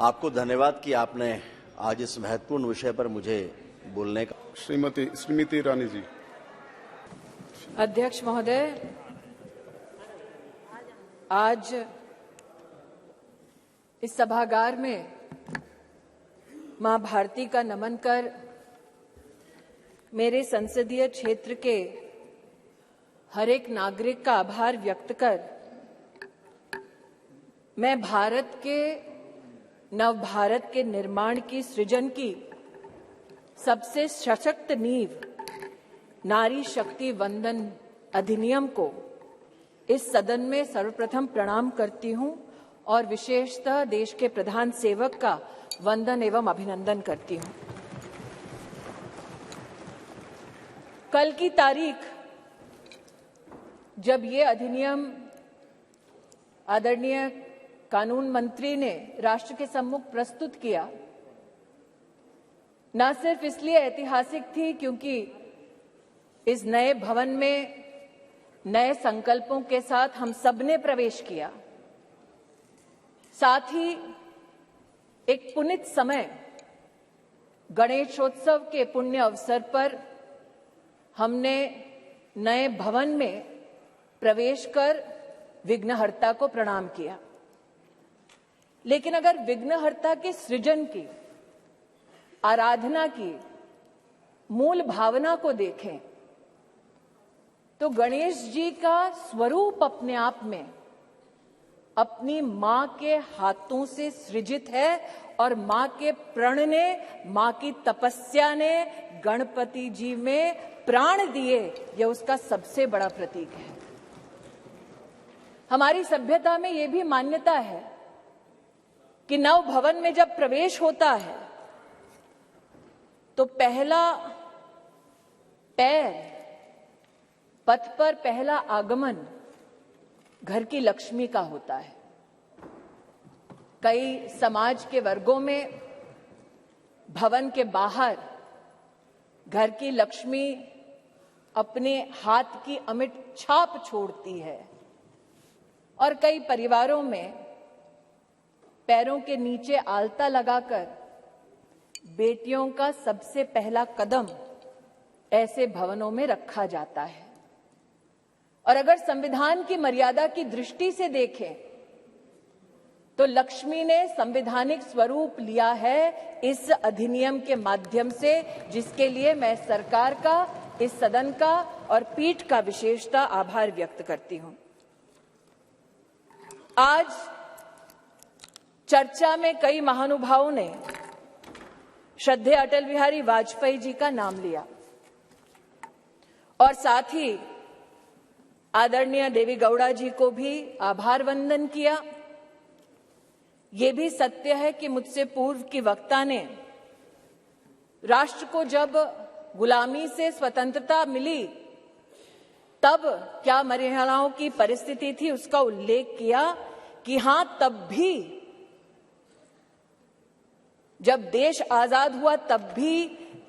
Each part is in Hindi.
आपको धन्यवाद कि आपने आज इस महत्वपूर्ण विषय पर मुझे बोलने का। श्रीमती स्मृति ईरानी जी। अध्यक्ष महोदय, आज इस सभागार में मां भारती का नमन कर मेरे संसदीय क्षेत्र के हर एक नागरिक का आभार व्यक्त कर मैं भारत के नव भारत के निर्माण की सृजन की सबसे सशक्त नींव नारी शक्ति वंदन अधिनियम को इस सदन में सर्वप्रथम प्रणाम करती हूं और विशेषतः देश के प्रधान सेवक का वंदन एवं अभिनंदन करती हूं। कल की तारीख जब ये अधिनियम आदरणीय कानून मंत्री ने राष्ट्र के सम्मुख प्रस्तुत किया, न सिर्फ इसलिए ऐतिहासिक थी क्योंकि इस नए भवन में नए संकल्पों के साथ हम सबने प्रवेश किया, साथ ही एक पुनीत समय गणेशोत्सव के पुण्य अवसर पर हमने नए भवन में प्रवेश कर विघ्नहर्ता को प्रणाम किया। लेकिन अगर विघ्नहर्ता के सृजन की, आराधना की मूल भावना को देखें तो गणेश जी का स्वरूप अपने आप में अपनी मां के हाथों से सृजित है और मां के प्रण ने, मां की तपस्या ने गणपति जी में प्राण दिए, यह उसका सबसे बड़ा प्रतीक है। हमारी सभ्यता में यह भी मान्यता है कि नव भवन में जब प्रवेश होता है तो पहला पैर, पथ पर पहला आगमन घर की लक्ष्मी का होता है। कई समाज के वर्गों में भवन के बाहर घर की लक्ष्मी अपने हाथ की अमिट छाप छोड़ती है और कई परिवारों में पैरों के नीचे आलता लगाकर बेटियों का सबसे पहला कदम ऐसे भवनों में रखा जाता है। और अगर संविधान की मर्यादा की दृष्टि से देखें तो लक्ष्मी ने संवैधानिक स्वरूप लिया है इस अधिनियम के माध्यम से, जिसके लिए मैं सरकार का, इस सदन का और पीठ का विशेषतः आभार व्यक्त करती हूं। आज चर्चा में कई महानुभावों ने श्रद्धेय अटल बिहारी वाजपेयी जी का नाम लिया और साथ ही आदरणीय देवी गौड़ा जी को भी आभार वंदन किया। ये भी सत्य है कि मुझसे पूर्व की वक्ता ने राष्ट्र को जब गुलामी से स्वतंत्रता मिली तब क्या महिलाओं की परिस्थिति थी उसका उल्लेख किया कि हां, तब भी जब देश आजाद हुआ तब भी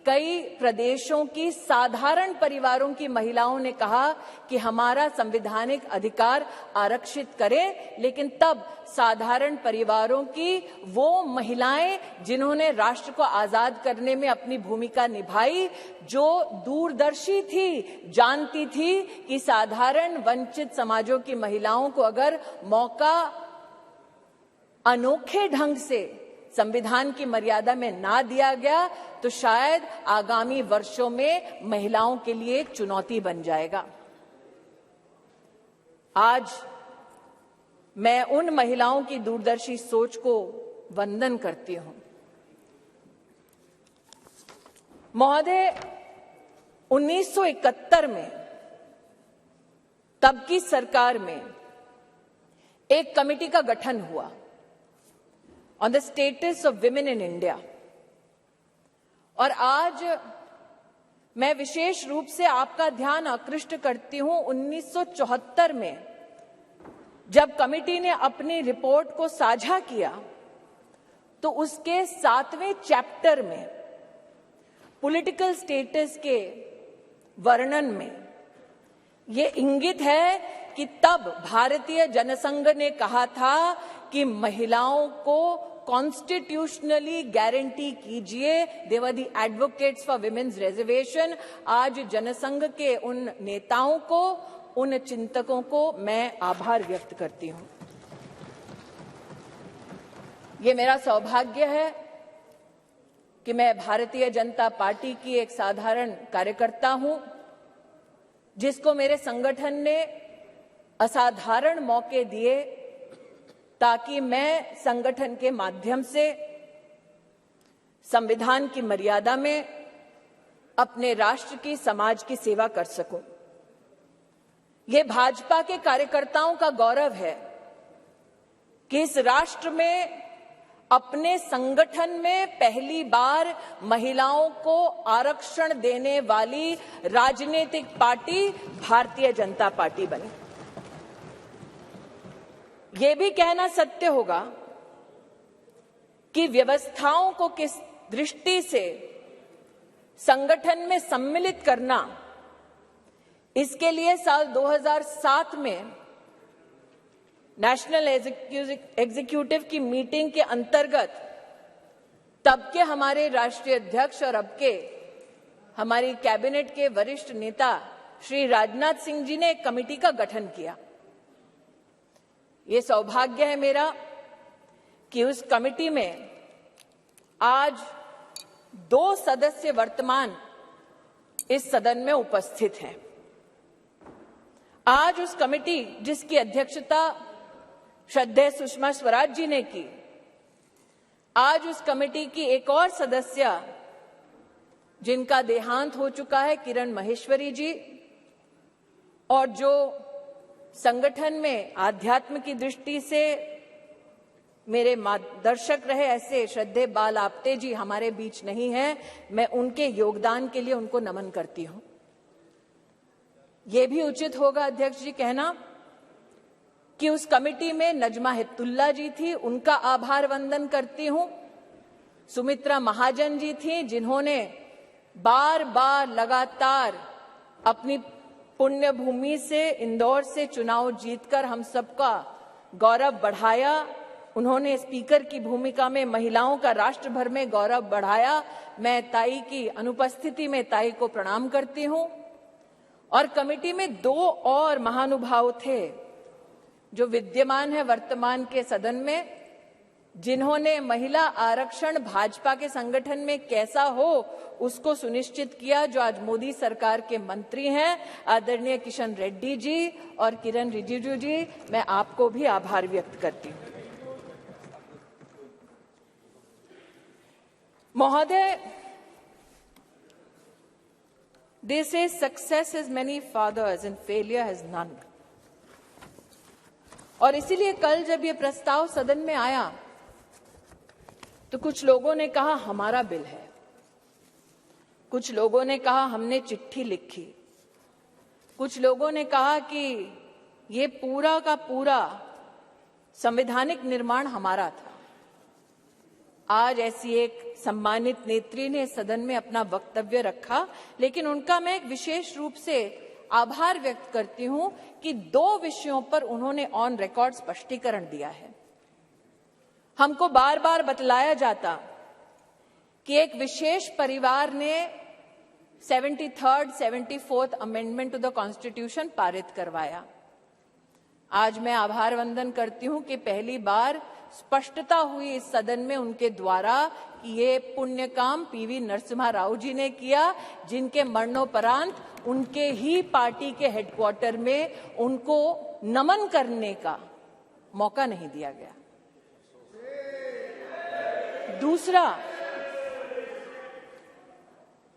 कई प्रदेशों की साधारण परिवारों की महिलाओं ने कहा कि हमारा संवैधानिक अधिकार आरक्षित करें, लेकिन तब साधारण परिवारों की वो महिलाएं जिन्होंने राष्ट्र को आजाद करने में अपनी भूमिका निभाई, जो दूरदर्शी थी, जानती थी कि साधारण वंचित समाजों की महिलाओं को अगर मौका अनोखे ढंग से संविधान की मर्यादा में ना दिया गया तो शायद आगामी वर्षों में महिलाओं के लिए एक चुनौती बन जाएगा। आज मैं उन महिलाओं की दूरदर्शी सोच को वंदन करती हूं। महोदय, 1971 में तब की सरकार में एक कमेटी का गठन हुआ on the status of women in India, और आज मैं विशेष रूप से आपका ध्यान आकृष्ट करती हूं 1974 में जब कमेटी ने अपनी रिपोर्ट को साझा किया तो उसके 7वें चैप्टर में पॉलिटिकल स्टेटस के वर्णन में ये इंगित है कि तब भारतीय जनसंघ ने कहा था कि महिलाओं को कॉन्स्टिट्यूशनली गारंटी कीजिए। They were the advocates for women's reservation. आज जनसंघ के उन नेताओं को, उन चिंतकों को मैं आभार व्यक्त करती हूं। ये मेरा सौभाग्य है कि मैं भारतीय जनता पार्टी की एक साधारण कार्यकर्ता हूं, जिसको मेरे संगठन ने असाधारण मौके दिए ताकि मैं संगठन के माध्यम से संविधान की मर्यादा में अपने राष्ट्र की, समाज की सेवा कर सकूं। ये भाजपा के कार्यकर्ताओं का गौरव है कि इस राष्ट्र में अपने संगठन में पहली बार महिलाओं को आरक्षण देने वाली राजनीतिक पार्टी भारतीय जनता पार्टी बनी। ये भी कहना सत्य होगा कि व्यवस्थाओं को किस दृष्टि से संगठन में सम्मिलित करना, इसके लिए साल 2007 में नेशनल एग्जीक्यूटिव की मीटिंग के अंतर्गत तब के हमारे राष्ट्रीय अध्यक्ष और अब के हमारी कैबिनेट के वरिष्ठ नेता श्री राजनाथ सिंह जी ने एक कमेटी का गठन किया। ये सौभाग्य है मेरा कि उस कमेटी में आज 2 सदस्य वर्तमान इस सदन में उपस्थित हैं। आज उस कमेटी जिसकी अध्यक्षता श्रद्धेय सुषमा स्वराज जी ने की, आज उस कमेटी की एक और सदस्य जिनका देहांत हो चुका है, किरण माहेश्वरी जी, और जो संगठन में आध्यात्म की दृष्टि से मेरे मार्गदर्शक रहे, ऐसे श्रद्धेय बाल आपटे जी हमारे बीच नहीं हैं। मैं उनके योगदान के लिए उनको नमन करती हूं। यह भी उचित होगा अध्यक्ष जी कहना कि उस कमेटी में नजमा हिप्तुल्ला जी थी, उनका आभार वंदन करती हूं। सुमित्रा महाजन जी थी, जिन्होंने बार बार लगातार अपनी पुण्य भूमि से, इंदौर से चुनाव जीतकर हम सबका गौरव बढ़ाया। उन्होंने स्पीकर की भूमिका में महिलाओं का राष्ट्र भर में गौरव बढ़ाया। मैं ताई की अनुपस्थिति में ताई को प्रणाम करती हूं। और कमेटी में 2 और महानुभाव थे जो विद्यमान है वर्तमान के सदन में, जिन्होंने महिला आरक्षण भाजपा के संगठन में कैसा हो उसको सुनिश्चित किया, जो आज मोदी सरकार के मंत्री हैं, आदरणीय किशन रेड्डी जी और किरण रिजिजू जी। मैं आपको भी आभार व्यक्त करती हूं। महोदय, they say success has many fathers and failure has none। और इसीलिए कल जब ये प्रस्ताव सदन में आया तो कुछ लोगों ने कहा हमारा बिल है, कुछ लोगों ने कहा हमने चिट्ठी लिखी, कुछ लोगों ने कहा कि ये पूरा का पूरा संवैधानिक निर्माण हमारा था। आज ऐसी एक सम्मानित नेत्री ने सदन में अपना वक्तव्य रखा, लेकिन उनका मैं एक विशेष रूप से आभार व्यक्त करती हूं कि 2 विषयों पर उन्होंने ऑन रिकॉर्ड स्पष्टीकरण दिया है। हमको बार बार बतलाया जाता कि एक विशेष परिवार ने 73rd, 74th amendment to the constitution पारित करवाया। आज मैं आभार वंदन करती हूं कि पहली बार स्पष्टता हुई इस सदन में उनके द्वारा कि ये पुण्य काम पीवी नरसिम्हा राव जी ने किया, जिनके मरणोपरांत उनके ही पार्टी के हेडक्वार्टर में उनको नमन करने का मौका नहीं दिया गया। दूसरा,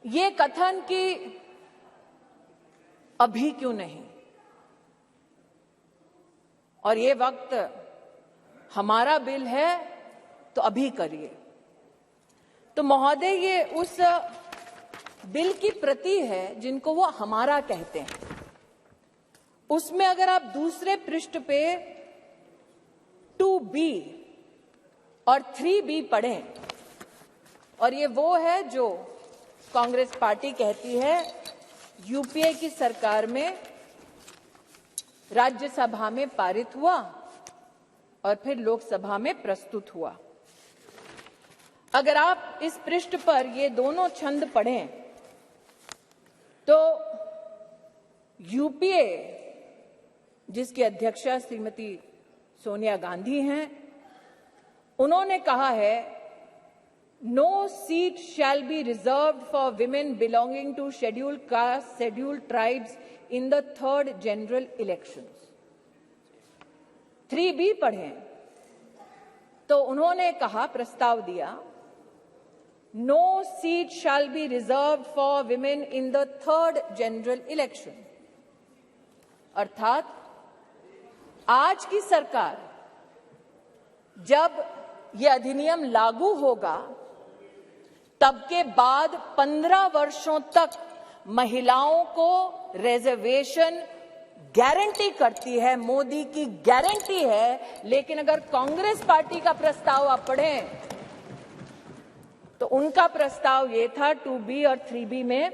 ये कथन कि अभी क्यों नहीं, और ये वक्त हमारा बिल है तो अभी करिए। तो महोदय, ये उस बिल की प्रति है जिनको वो हमारा कहते हैं। उसमें अगर आप दूसरे पृष्ठ पे 2B और 3B पढ़ें, और ये वो है जो कांग्रेस पार्टी कहती है यूपीए की सरकार में राज्यसभा में पारित हुआ और फिर लोकसभा में प्रस्तुत हुआ। अगर आप इस पृष्ठ पर ये दोनों छंद पढ़ें तो यूपीए, जिसकी अध्यक्षा श्रीमती सोनिया गांधी हैं, उन्होंने कहा है no seat shall be reserved for women belonging to scheduled caste, scheduled tribes in the 3rd general elections. 3B पढ़ें तो उन्होंने कहा, प्रस्ताव दिया, no seat shall be reserved for women in the 3rd general election. अर्थात आज की सरकार जब यह अधिनियम लागू होगा तब के बाद 15 वर्षों तक महिलाओं को रिजर्वेशन गारंटी करती है, मोदी की गारंटी है। लेकिन अगर कांग्रेस पार्टी का प्रस्ताव आप पढ़ें तो उनका प्रस्ताव ये था 2B और 3B में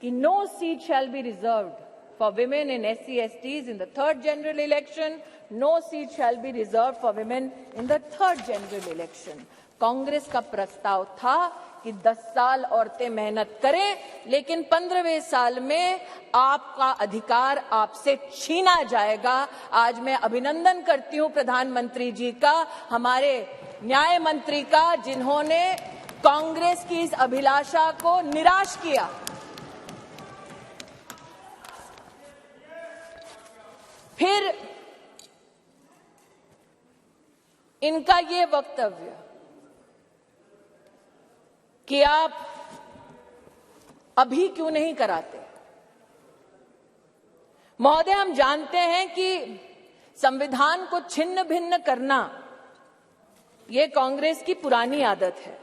कि no seat shall be reserved for women in SC/STs in the 3rd general election, no seat shall be reserved for women in the 3rd general election. Congress का प्रस्ताव था कि 10 साल औरतें मेहनत करें, लेकिन 15वें साल में आपका अधिकार आपसे छीना जाएगा। आज मैं अभिनंदन करती हूं प्रधानमंत्री जी का, हमारे न्याय मंत्री का, जिन्होंने कांग्रेस की इस अभिलाषा को निराश किया। फिर इनका ये वक्तव्य कि आप अभी क्यों नहीं कराते। महोदय, हम जानते हैं कि संविधान को छिन्न भिन्न करना ये कांग्रेस की पुरानी आदत है,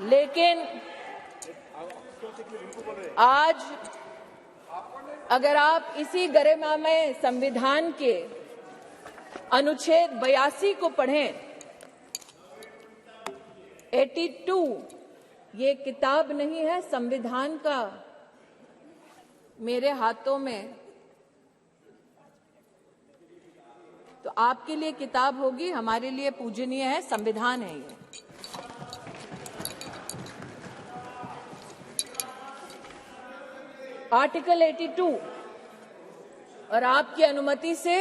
लेकिन आज अगर आप इसी गरिमामय संविधान के अनुच्छेद 82 को पढ़ें, 82, ये किताब नहीं है संविधान का मेरे हाथों में, तो आपके लिए किताब होगी, हमारे लिए पूजनीय है, संविधान है ये। आर्टिकल 82, और आपकी अनुमति से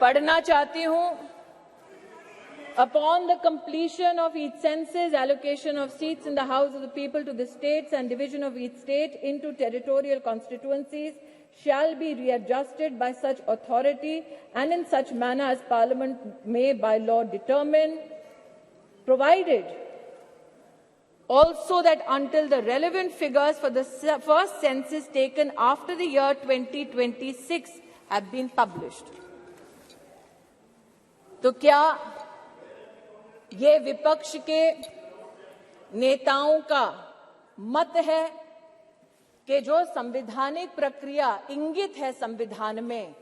पढ़ना चाहती हूं। Upon the completion of each census, allocation of seats in the House of the People to the states and division of each state into territorial constituencies shall be readjusted by such authority and in such manner as Parliament may by law determine, provided also that until the relevant figures for the first census taken after the year 2026 have been published. तो क्या ये विपक्ष के नेताओं का मत है कि जो संवैधानिक प्रक्रिया इंगित है संविधान में,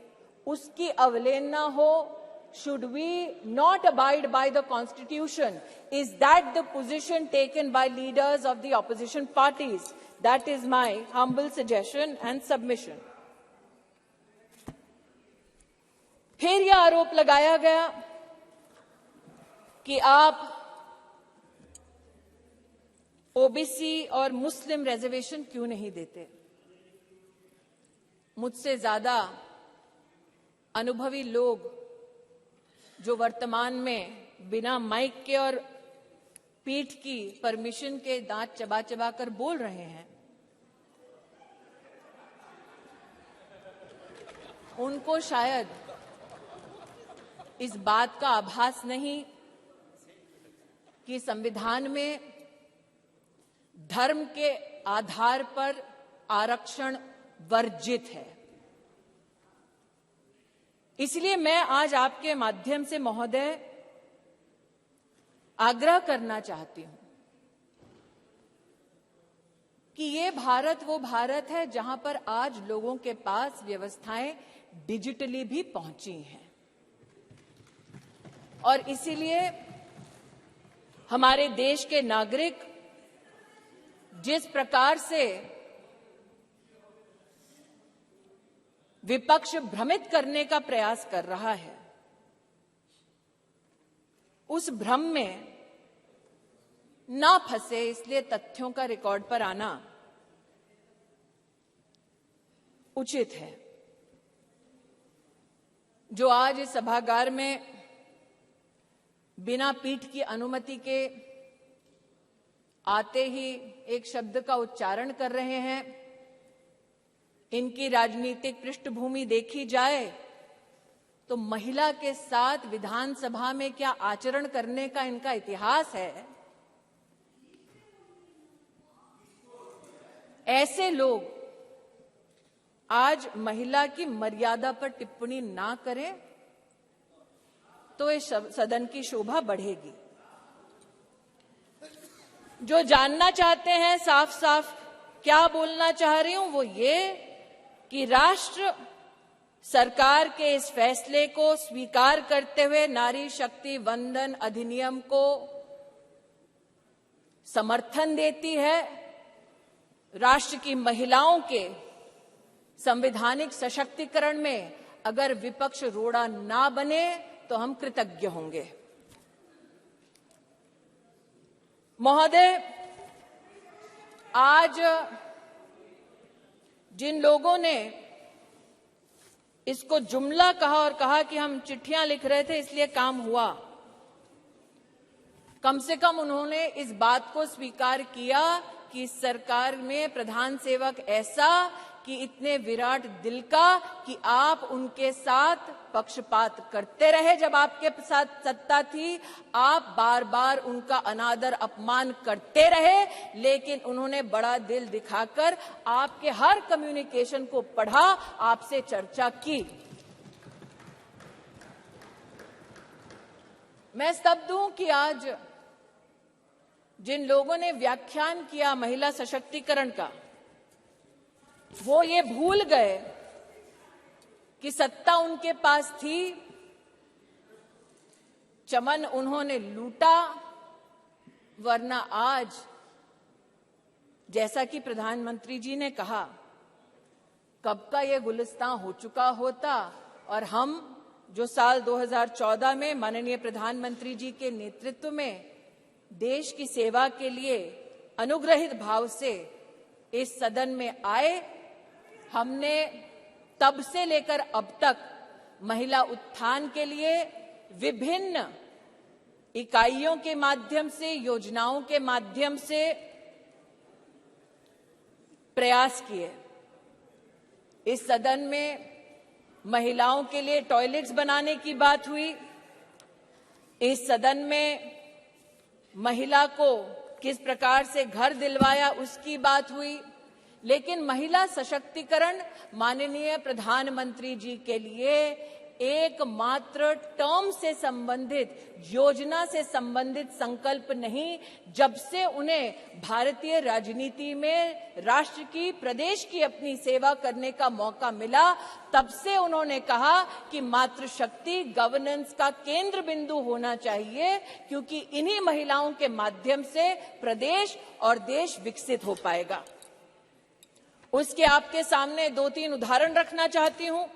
उसकी अवहेलना हो? Should we not abide by the Constitution? Is that the position taken by leaders of the opposition parties? That is my humble suggestion and submission. फिर यह आरोप लगाया गया कि आप ओबीसी और मुस्लिम रिजर्वेशन क्यों नहीं देते। मुझसे ज्यादा अनुभवी लोग जो वर्तमान में बिना माइक के और पीठ की परमिशन के दांत चबा चबा कर बोल रहे हैं, उनको शायद इस बात का आभास नहीं कि संविधान में धर्म के आधार पर आरक्षण वर्जित है। इसलिए मैं आज आपके माध्यम से महोदय आग्रह करना चाहती हूं कि ये भारत वो भारत है जहां पर आज लोगों के पास व्यवस्थाएं डिजिटली भी पहुंची हैं, और इसीलिए हमारे देश के नागरिक जिस प्रकार से विपक्ष भ्रमित करने का प्रयास कर रहा है, उस भ्रम में ना फंसे, इसलिए तथ्यों का रिकॉर्ड पर आना उचित है। जो आज इस सभागार में बिना पीठ की अनुमति के आते ही एक शब्द का उच्चारण कर रहे हैं, इनकी राजनीतिक पृष्ठभूमि देखी जाए तो महिला के साथ विधानसभा में क्या आचरण करने का इनका इतिहास है। ऐसे लोग आज महिला की मर्यादा पर टिप्पणी ना करें तो इस सदन की शोभा बढ़ेगी। जो जानना चाहते हैं साफ साफ क्या बोलना चाह रही हूं, वो ये कि राष्ट्र सरकार के इस फैसले को स्वीकार करते हुए नारी शक्ति वंदन अधिनियम को समर्थन देती है। राष्ट्र की महिलाओं के संवैधानिक सशक्तिकरण में अगर विपक्ष रोड़ा ना बने तो हम कृतज्ञ होंगे। महोदय, आज जिन लोगों ने इसको जुमला कहा और कहा कि हम चिट्ठियां लिख रहे थे इसलिए काम हुआ, कम से कम उन्होंने इस बात को स्वीकार किया कि सरकार में प्रधान सेवक ऐसा कि इतने विराट दिल का कि आप उनके साथ पक्षपात करते रहे। जब आपके साथ सत्ता थी आप बार बार उनका अनादर अपमान करते रहे, लेकिन उन्होंने बड़ा दिल दिखाकर आपके हर कम्युनिकेशन को पढ़ा, आपसे चर्चा की। मैं स्तब्ध हूं कि आज जिन लोगों ने व्याख्यान किया महिला सशक्तिकरण का, वो ये भूल गए कि सत्ता उनके पास थी, चमन उन्होंने लूटा, वरना आज जैसा कि प्रधानमंत्री जी ने कहा कब का ये गुलिस्तां हो चुका होता और हम जो साल 2014 में माननीय प्रधानमंत्री जी के नेतृत्व में देश की सेवा के लिए अनुग्रहित भाव से इस सदन में आए, हमने तब से लेकर अब तक महिला उत्थान के लिए विभिन्न इकाइयों के माध्यम से, योजनाओं के माध्यम से प्रयास किए। इस सदन में महिलाओं के लिए टॉयलेट्स बनाने की बात हुई, इस सदन में महिला को किस प्रकार से घर दिलवाया उसकी बात हुई, लेकिन महिला सशक्तिकरण माननीय प्रधानमंत्री जी के लिए एकमात्र टर्म से संबंधित, योजना से संबंधित संकल्प नहीं। जब से उन्हें भारतीय राजनीति में राष्ट्र की, प्रदेश की अपनी सेवा करने का मौका मिला, तब से उन्होंने कहा कि मातृशक्ति गवर्नेंस का केंद्र बिंदु होना चाहिए, क्योंकि इन्हीं महिलाओं के माध्यम से प्रदेश और देश विकसित हो पाएगा। उसके आपके सामने 2-3 उदाहरण रखना चाहती हूं।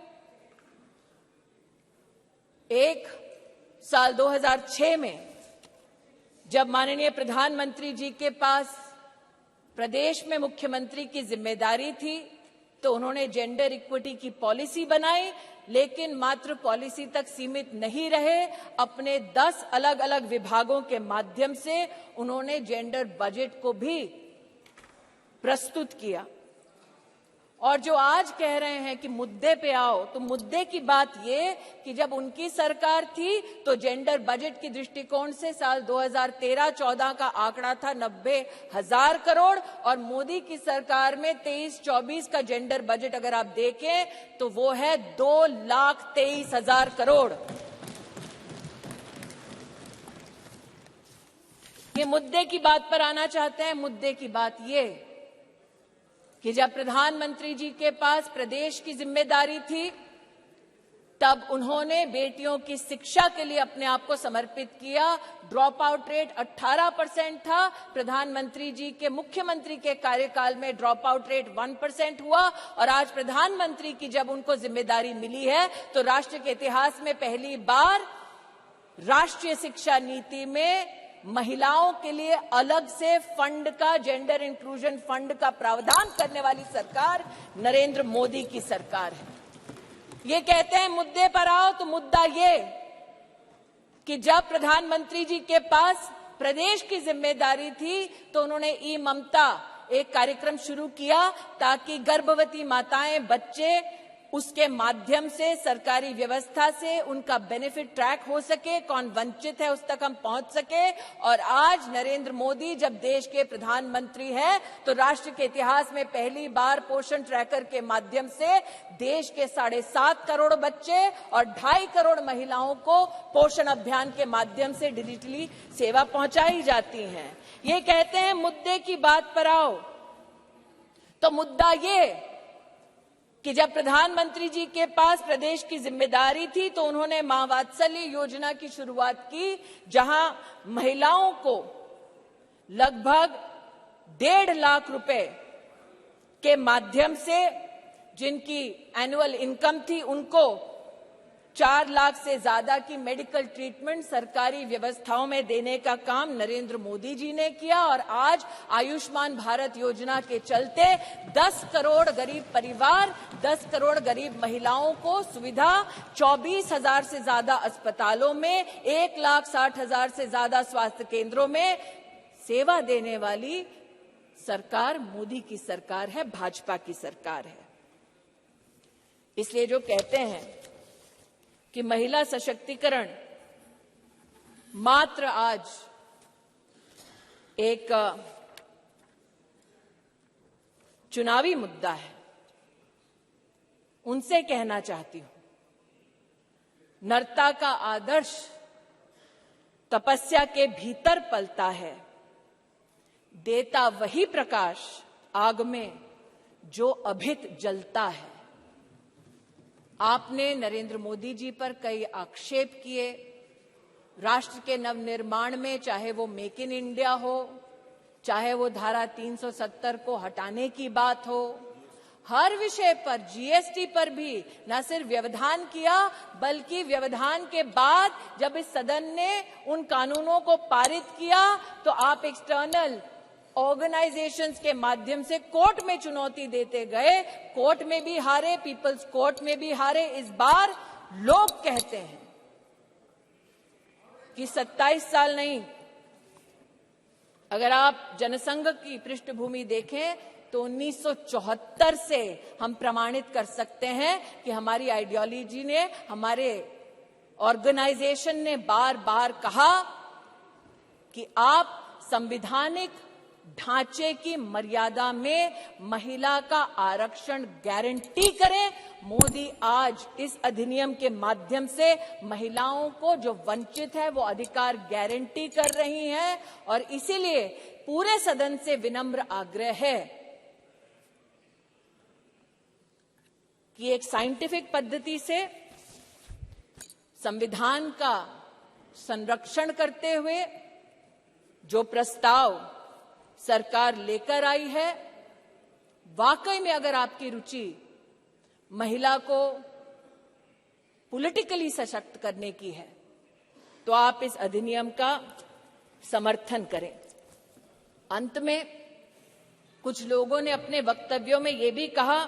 एक, साल 2006 में जब माननीय प्रधानमंत्री जी के पास प्रदेश में मुख्यमंत्री की जिम्मेदारी थी तो उन्होंने जेंडर इक्विटी की पॉलिसी बनाई, लेकिन मात्र पॉलिसी तक सीमित नहीं रहे, अपने 10 अलग अलग विभागों के माध्यम से उन्होंने जेंडर बजट को भी प्रस्तुत किया। और जो आज कह रहे हैं कि मुद्दे पे आओ, तो मुद्दे की बात ये कि जब उनकी सरकार थी तो जेंडर बजट की दृष्टिकोण से साल 2013-14 का आंकड़ा था 90,000 करोड़ और मोदी की सरकार में 23-24 का जेंडर बजट अगर आप देखें तो वो है 2,23,000 करोड़। ये मुद्दे की बात पर आना चाहते हैं। मुद्दे की बात ये कि जब प्रधानमंत्री जी के पास प्रदेश की जिम्मेदारी थी तब उन्होंने बेटियों की शिक्षा के लिए अपने आप को समर्पित किया। ड्रॉप आउट रेट 18% था, प्रधानमंत्री जी के मुख्यमंत्री के कार्यकाल में ड्रॉप आउट रेट 1% हुआ और आज प्रधानमंत्री की जब उनको जिम्मेदारी मिली है तो राष्ट्र के इतिहास में पहली बार राष्ट्रीय शिक्षा नीति में महिलाओं के लिए अलग से फंड का, जेंडर इंक्लूजन फंड का प्रावधान करने वाली सरकार नरेंद्र मोदी की सरकार है। ये कहते हैं मुद्दे पर आओ, तो मुद्दा ये कि जब प्रधानमंत्री जी के पास प्रदेश की जिम्मेदारी थी तो उन्होंने ई ममता एक कार्यक्रम शुरू किया ताकि गर्भवती माताएं, बच्चे उसके माध्यम से सरकारी व्यवस्था से उनका बेनिफिट ट्रैक हो सके, कौन वंचित है उस तक हम पहुंच सके। और आज नरेंद्र मोदी जब देश के प्रधानमंत्री हैं तो राष्ट्र के इतिहास में पहली बार पोषण ट्रैकर के माध्यम से देश के 7.5 करोड़ बच्चे और 2.5 करोड़ महिलाओं को पोषण अभियान के माध्यम से डिजिटली सेवा पहुंचाई जाती है। ये कहते हैं मुद्दे की बात पर आओ, तो मुद्दा ये कि जब प्रधानमंत्री जी के पास प्रदेश की जिम्मेदारी थी तो उन्होंने मां वात्सल्य योजना की शुरुआत की, जहां महिलाओं को लगभग 1.5 लाख रुपए के माध्यम से, जिनकी एनुअल इनकम थी, उनको 4 लाख से ज्यादा की मेडिकल ट्रीटमेंट सरकारी व्यवस्थाओं में देने का काम नरेंद्र मोदी जी ने किया। और आज आयुष्मान भारत योजना के चलते 10 करोड़ गरीब परिवार, 10 करोड़ गरीब महिलाओं को सुविधा, 24,000 से ज्यादा अस्पतालों में, 1,60,000 से ज्यादा स्वास्थ्य केंद्रों में सेवा देने वाली सरकार मोदी की सरकार है, भाजपा की सरकार है। इसलिए जो कहते हैं कि महिला सशक्तिकरण मात्र आज एक चुनावी मुद्दा है, उनसे कहना चाहती हूं, नरता का आदर्श तपस्या के भीतर पलता है, देता वही प्रकाश आग में जो अभित जलता है। आपने नरेंद्र मोदी जी पर कई आक्षेप किए राष्ट्र के नवनिर्माण में, चाहे वो मेक इन इंडिया हो, चाहे वो धारा 370 को हटाने की बात हो, हर विषय पर, जीएसटी पर भी न सिर्फ व्यवधान किया बल्कि व्यवधान के बाद जब इस सदन ने उन कानूनों को पारित किया तो आप एक्सटर्नल ऑर्गेनाइजेशंस के माध्यम से कोर्ट में चुनौती देते गए, कोर्ट में भी हारे, पीपल्स कोर्ट में भी हारे। इस बार लोग कहते हैं कि 27 साल नहीं, अगर आप जनसंघ की पृष्ठभूमि देखें तो 1974 से हम प्रमाणित कर सकते हैं कि हमारी आइडियोलॉजी ने, हमारे ऑर्गेनाइजेशन ने बार बार कहा कि आप संवैधानिक ढांचे की मर्यादा में महिला का आरक्षण गारंटी करें। मोदी आज इस अधिनियम के माध्यम से महिलाओं को जो वंचित है वो अधिकार गारंटी कर रही हैं। और इसीलिए पूरे सदन से विनम्र आग्रह है कि एक साइंटिफिक पद्धति से संविधान का संरक्षण करते हुए जो प्रस्ताव सरकार लेकर आई है, वाकई में अगर आपकी रुचि महिला को पॉलिटिकली सशक्त करने की है तो आप इस अधिनियम का समर्थन करें। अंत में कुछ लोगों ने अपने वक्तव्यों में यह भी कहा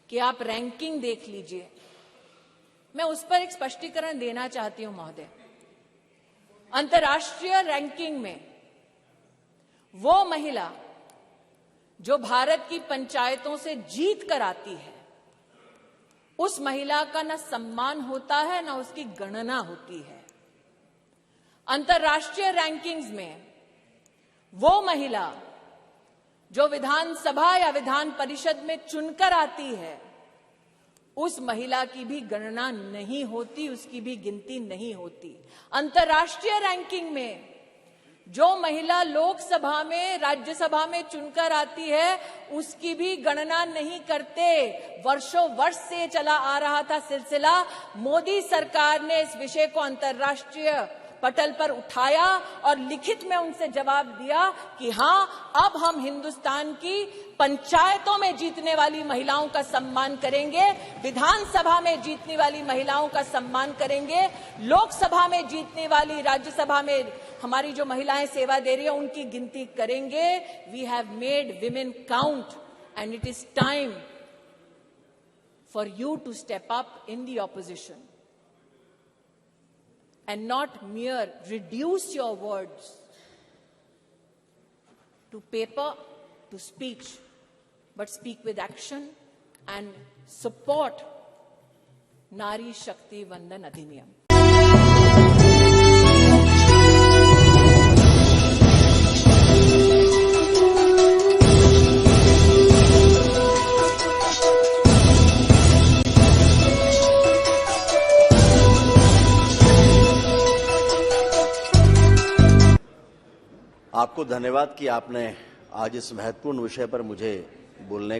कि आप रैंकिंग देख लीजिए। मैं उस पर एक स्पष्टीकरण देना चाहती हूं महोदय। अंतर्राष्ट्रीय रैंकिंग में वो महिला जो भारत की पंचायतों से जीत कर आती है, उस महिला का न सम्मान होता है न उसकी गणना होती है। अंतर्राष्ट्रीय रैंकिंग्स में वो महिला जो विधानसभा या विधान परिषद में चुनकर आती है, उस महिला की भी गणना नहीं होती, उसकी भी गिनती नहीं होती। अंतर्राष्ट्रीय रैंकिंग में जो महिला लोकसभा में, राज्यसभा में चुनकर आती है, उसकी भी गणना नहीं करते। वर्षों वर्ष से चला आ रहा था सिलसिला। मोदी सरकार ने इस विषय को अंतर्राष्ट्रीय पटल पर उठाया और लिखित में उनसे जवाब दिया कि हां, अब हम हिंदुस्तान की पंचायतों में जीतने वाली महिलाओं का सम्मान करेंगे, विधानसभा में जीतने वाली महिलाओं का सम्मान करेंगे, लोकसभा में जीतने वाली, राज्यसभा में हमारी जो महिलाएं सेवा दे रही है उनकी गिनती करेंगे। We have made women count and it is time for you to step up in the opposition and not mere reduce your words to paper, to speech, but speak with action and support Nari Shakti Vandan Adhiniyam. आपको धन्यवाद कि आपने आज इस महत्वपूर्ण विषय पर मुझे बोलने का